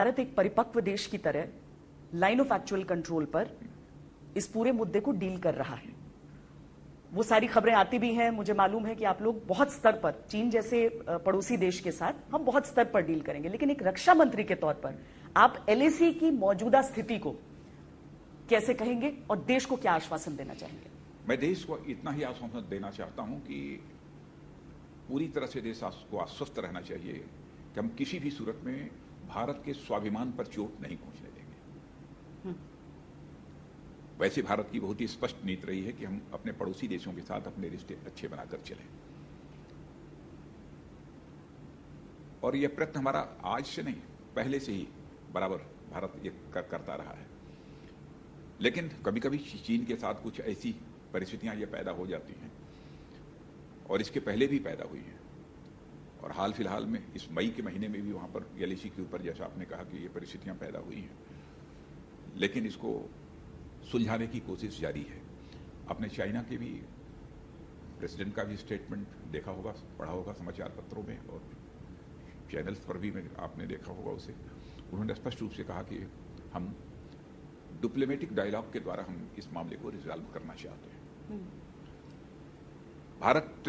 भारत एक परिपक्व देश की तरह लाइन ऑफ एक्चुअल कंट्रोल पर इस पूरे मुद्दे को डील कर रहा है। वो सारी खबरें आती भी हैं, मुझे मालूम है कि आप लोग बहुत स्तर पर, चीन जैसे पड़ोसी देश के साथ हम बहुत स्तर पर डील करेंगे, लेकिन एक रक्षा मंत्री के तौर पर आप एलएसी की मौजूदा स्थिति को कैसे कहेंगे और देश को क्या आश्वासन देना चाहेंगे? मैं देश को इतना ही आश्वासन देना चाहता हूं कि पूरी तरह से देश को आश्वस्त रहना चाहिए कि हम किसी भी सूरत में भारत के स्वाभिमान पर चोट नहीं पहुंचने देंगे। वैसे भारत की बहुत ही स्पष्ट नीति रही है कि हम अपने पड़ोसी देशों के साथ अपने रिश्ते अच्छे बनाकर चलें, और यह प्रयत्न हमारा आज से नहीं, पहले से ही बराबर भारत ये करता रहा है। लेकिन कभी कभी चीन के साथ कुछ ऐसी परिस्थितियां ये पैदा हो जाती हैं, और इसके पहले भी पैदा हुई हैं, और हाल फिलहाल में इस मई के महीने में भी वहां पर एलएसी के ऊपर, जैसा आपने कहा, कि ये परिस्थितियां पैदा हुई हैं। लेकिन इसको सुलझाने की कोशिश जारी है। आपने चाइना के भी प्रेसिडेंट का भी स्टेटमेंट देखा होगा, पढ़ा होगा समाचार पत्रों में, और चैनल्स पर भी आपने देखा होगा उसे। उन्होंने स्पष्ट रूप से कहा कि हम डिप्लोमेटिक डायलॉग के द्वारा हम इस मामले को रिजॉल्व करना चाहते हैं। भारत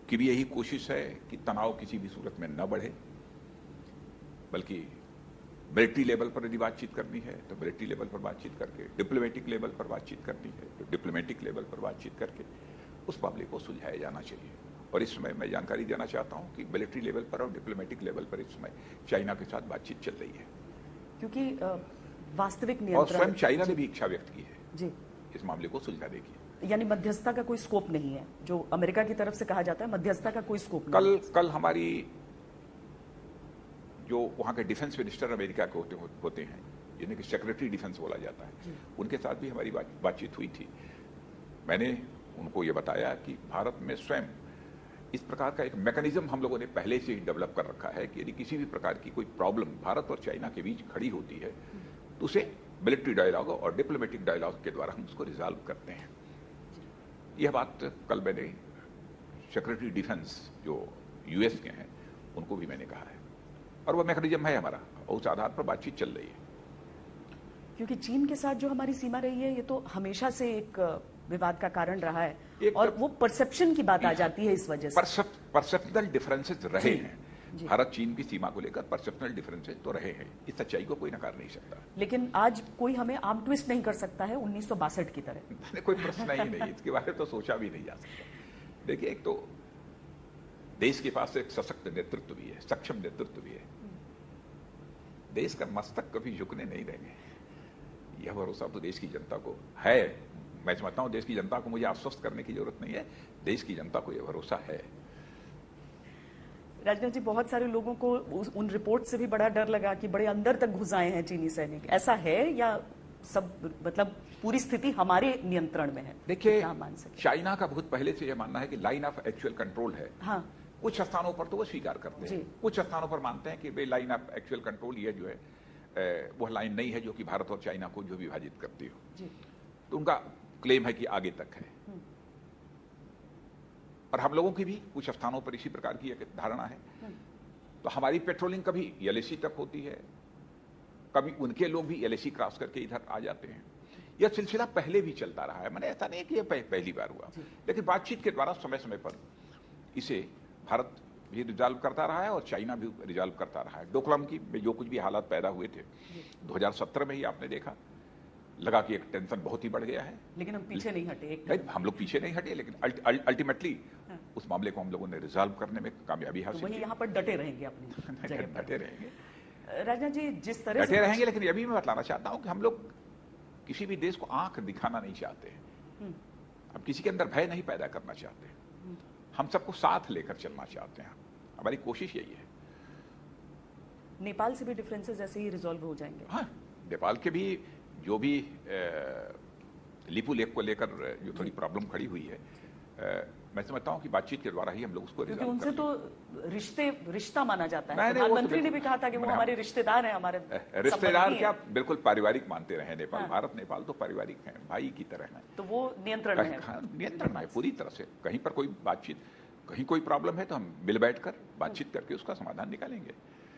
की भी यही कोशिश है कि तनाव किसी भी सूरत में न बढ़े, बल्कि मिलिट्री लेवल पर यदि बातचीत करनी है तो मिलिट्री लेवल पर बातचीत करके, डिप्लोमेटिक लेवल पर बातचीत करनी है तो डिप्लोमेटिक लेवल पर बातचीत करके उस मामले को सुलझाया जाना चाहिए। और इस समय मैं जानकारी देना चाहता हूं कि मिलिट्री लेवल पर और डिप्लोमेटिक लेवल पर इस समय चाइना के साथ बातचीत चल रही है, क्योंकि वास्तविक और स्वयं चाइना ने भी इच्छा व्यक्त की है जी इस मामले को सुलझाने की। यानी मध्यस्थता का कोई स्कोप नहीं है, जो अमेरिका की तरफ से कहा जाता है, मध्यस्थता का कोई स्कोप नहीं। कल हमारी जो वहां के डिफेंस मिनिस्टर अमेरिका के होते हैं, जिन्हें कि सेक्रेटरी डिफेंस बोला जाता है, उनके साथ भी हमारी बातचीत हुई थी। मैंने उनको ये बताया कि भारत में स्वयं इस प्रकार का एक मैकेनिज्म हम लोगों ने पहले से ही डेवलप कर रखा है कि यदि किसी भी प्रकार की कोई प्रॉब्लम भारत और चाइना के बीच खड़ी होती है तो उसे मिलिट्री डायलॉग और डिप्लोमेटिक डायलॉग के द्वारा हम उसको रिजॉल्व करते हैं। यह बात कल मैंने सेक्रेटरी डिफेंस जो यूएस के हैं उनको भी मैंने कहा है, और वह मैकेनिज्म है हमारा, और उस आधार पर बातचीत चल रही है। क्योंकि चीन के साथ जो हमारी सीमा रही है, ये तो हमेशा से एक विवाद का कारण रहा है, और वो परसेप्शन की बात आ जाती है इस वजह से। परसेप्शनल डिफरेंसेस रहे हैं, भारत चीन की सीमा को लेकर परसेप्शनल डिफरेंसेस तो रहे हैं, इस सच्चाई को कोई नकार नहीं सकता। लेकिन आज कोई हमें आर्म ट्विस्ट नहीं कर सकता है 1962 की तरह। कोई प्रश्न ही नहीं, इसके बारे में तो सोचा भी नहीं जा सकता। देखिए, एक तो देश के पास एक सशक्त नेतृत्व भी है, सक्षम नेतृत्व भी है, देश का मस्तक कभी झुकने नहीं देंगे, यह भरोसा तो देश की जनता को है। मैं समझता हूं देश की जनता को मुझे आश्वस्त करने की जरूरत नहीं है, देश की जनता को यह भरोसा है। राजनाथ जी, बहुत सारे लोगों को उन रिपोर्ट से भी बड़ा डर लगा कि बड़े अंदर तक घुस आए हैं चीनी सैनिक, ऐसा है या सब, मतलब पूरी स्थिति हमारे नियंत्रण में है? देखिए, चाइना का बहुत पहले से यह मानना है कि लाइन ऑफ एक्चुअल कंट्रोल है। हाँ। कुछ स्थानों पर तो वो स्वीकार करते हैं, कुछ स्थानों पर मानते हैं कि भाई लाइन ऑफ एक्चुअल कंट्रोल ये जो है वह लाइन नहीं है जो कि भारत और चाइना को जो विभाजित करती हो। तो उनका क्लेम है कि आगे तक है, और हम लोगों की भी कुछ स्थानों पर इसी प्रकार की एक धारणा है। तो हमारी पेट्रोलिंग कभी एलएसी तक होती है, कभी उनके लोग भी एलएसी क्रॉस करके इधर आ जाते हैं। यह सिलसिला पहले भी चलता रहा है, मैंने ऐसा नहीं कि यह पहली बार हुआ, लेकिन बातचीत के द्वारा समय समय पर इसे भारत भी रिजॉल्व करता रहा है और चाइना भी रिजॉल्व करता रहा है। डोकलाम की में जो कुछ भी हालात पैदा हुए थे 2017 में ही आपने देखा, लगा कि एक टेंशन बहुत ही बढ़ गया है, लेकिन हम पीछे नहीं हटे। नहीं, हम लोग पीछे नहीं हटे, लेकिन अल्टीमेटली उस मामले को हम लोगों ने रिजॉल्व करने में कामयाबी हासिल की। यहाँ पर डटे रहेंगे अपनी जगह पर। डटे रहेंगे राजनाथ जी, जिस तरह डटे रहेंगे, लेकिन यह भी मैं बतलाना चाहता हूं कि हम लोग किसी भी देश को आंख दिखाना नहीं चाहते, हम किसी के अंदर भय नहीं पैदा करना चाहते, हम सबको साथ लेकर चलना चाहते हैं, हमारी कोशिश यही है। नेपाल से भी डिफरेंसेस ऐसे ही रिजॉल्व हो जाएंगे? हाँ, नेपाल के भी जो भी लिपू लेक को लेकर जो थोड़ी प्रॉब्लम खड़ी हुई है, मैं समझता हूं कि बातचीत के द्वारा ही हम लोग उसको रिजॉल्व करेंगे। उनसे तो रिश्ता माना जाता है, प्रधानमंत्री ने भी कहा था कि वो हमारे रिश्तेदार हैं, हमारे रिश्तेदार क्या, बिल्कुल पारिवारिक मानते रहे नेपाल। भारत नेपाल तो पारिवारिक है, भाई की तरह है, तो वो नियंत्रण में है। नियंत्रण में है पूरी तरह से। कहीं पर कोई बातचीत, कहीं कोई प्रॉब्लम है तो हम मिल बैठकर बातचीत करके उसका समाधान निकालेंगे।